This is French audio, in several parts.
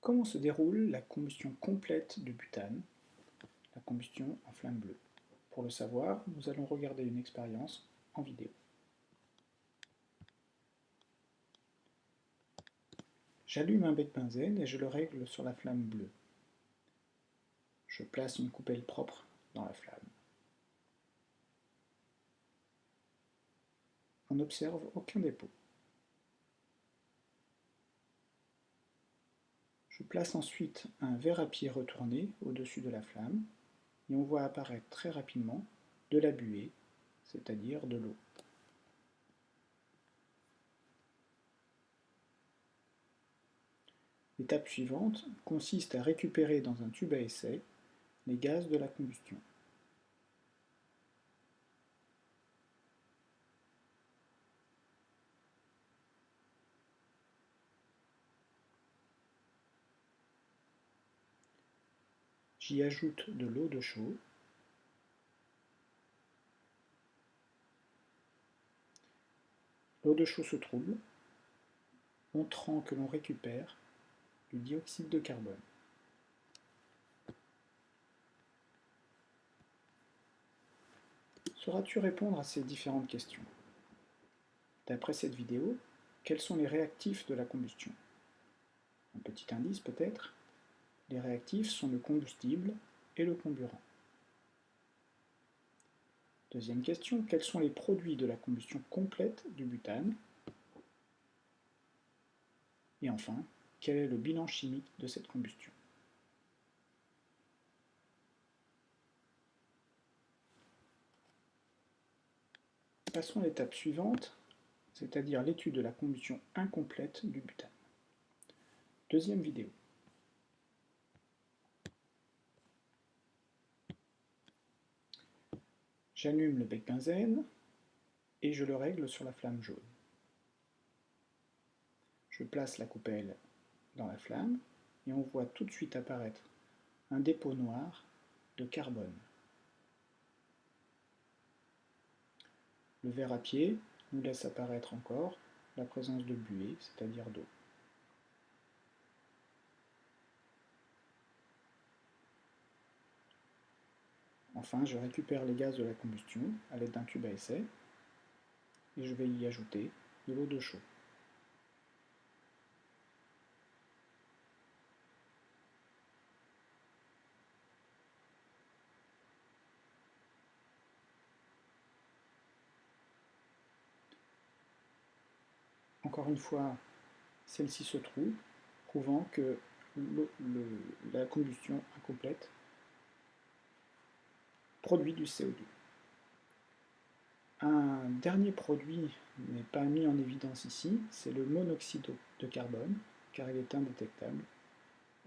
Comment se déroule la combustion complète du butane, la combustion en flamme bleue? Pour le savoir, nous allons regarder une expérience en vidéo. J'allume un bec benzène et je le règle sur la flamme bleue. Je place une coupelle propre dans la flamme. On n'observe aucun dépôt. Je place ensuite un verre à pied retourné au-dessus de la flamme et on voit apparaître très rapidement de la buée, c'est-à-dire de l'eau. L'étape suivante consiste à récupérer dans un tube à essai les gaz de la combustion. J'y ajoute de l'eau de chaux. L'eau de chaux se trouble, montrant que l'on récupère du dioxyde de carbone. Sauras-tu répondre à ces différentes questions? D'après cette vidéo, quels sont les réactifs de la combustion? Un petit indice peut-être, les réactifs sont le combustible et le comburant. Deuxième question, quels sont les produits de la combustion complète du butane? Et enfin, quel est le bilan chimique de cette combustion? Passons à l'étape suivante, c'est-à-dire l'étude de la combustion incomplète du butane. Deuxième vidéo. J'allume le bec benzène et je le règle sur la flamme jaune. Je place la coupelle dans la flamme et on voit tout de suite apparaître un dépôt noir de carbone. Le verre à pied nous laisse apparaître encore la présence de buée, c'est-à-dire d'eau. Enfin, je récupère les gaz de la combustion à l'aide d'un tube à essai et je vais y ajouter de l'eau de chaux. Encore une fois, celle-ci se trouve, prouvant que la combustion incomplète produit du CO2. Un dernier produit n'est pas mis en évidence ici, c'est le monoxyde de carbone, car il est indétectable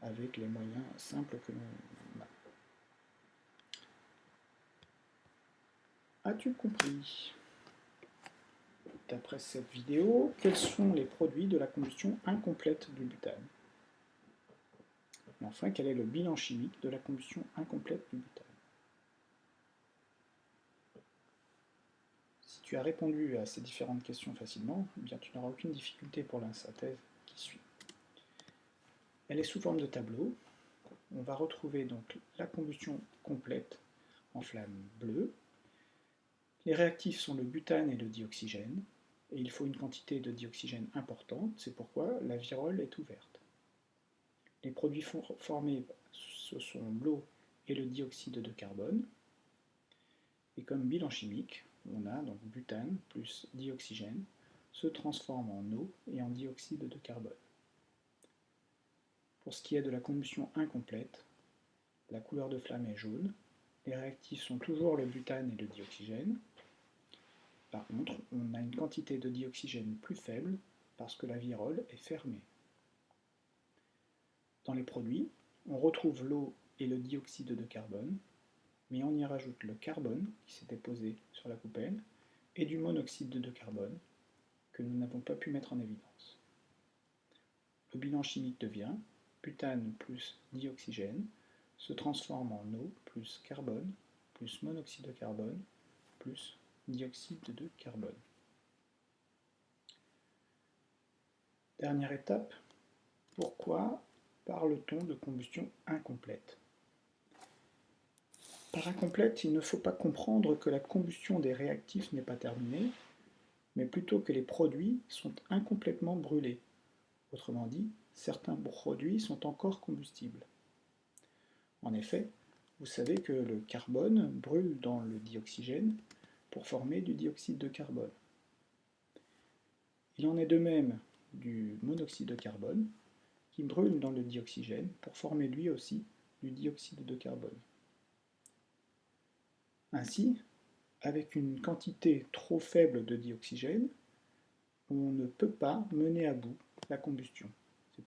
avec les moyens simples que l'on a. As-tu compris? D'après cette vidéo, quels sont les produits de la combustion incomplète du butane? Et enfin, quel est le bilan chimique de la combustion incomplète du butane? Si tu as répondu à ces différentes questions facilement, eh bien, tu n'auras aucune difficulté pour la synthèse qui suit. Elle est sous forme de tableau. On va retrouver donc la combustion complète en flamme bleue. Les réactifs sont le butane et le dioxygène, et il faut une quantité de dioxygène importante, c'est pourquoi la virole est ouverte. Les produits formés, ce sont l'eau et le dioxyde de carbone, et comme bilan chimique, on a donc butane plus dioxygène se transforme en eau et en dioxyde de carbone. Pour ce qui est de la combustion incomplète, la couleur de flamme est jaune, les réactifs sont toujours le butane et le dioxygène. Par contre, on a une quantité de dioxygène plus faible parce que la virole est fermée. Dans les produits, on retrouve l'eau et le dioxyde de carbone, mais on y rajoute le carbone qui s'était posé sur la coupelle et du monoxyde de carbone que nous n'avons pas pu mettre en évidence. Le bilan chimique devient butane plus dioxygène se transforme en eau plus carbone plus monoxyde de carbone plus dioxyde de carbone. Dernière étape, pourquoi parle-t-on de combustion incomplète? Par incomplète, il ne faut pas comprendre que la combustion des réactifs n'est pas terminée, mais plutôt que les produits sont incomplètement brûlés. Autrement dit, certains produits sont encore combustibles. En effet, vous savez que le carbone brûle dans le dioxygène pour former du dioxyde de carbone. Il en est de même du monoxyde de carbone qui brûle dans le dioxygène pour former lui aussi du dioxyde de carbone. Ainsi, avec une quantité trop faible de dioxygène, on ne peut pas mener à bout la combustion.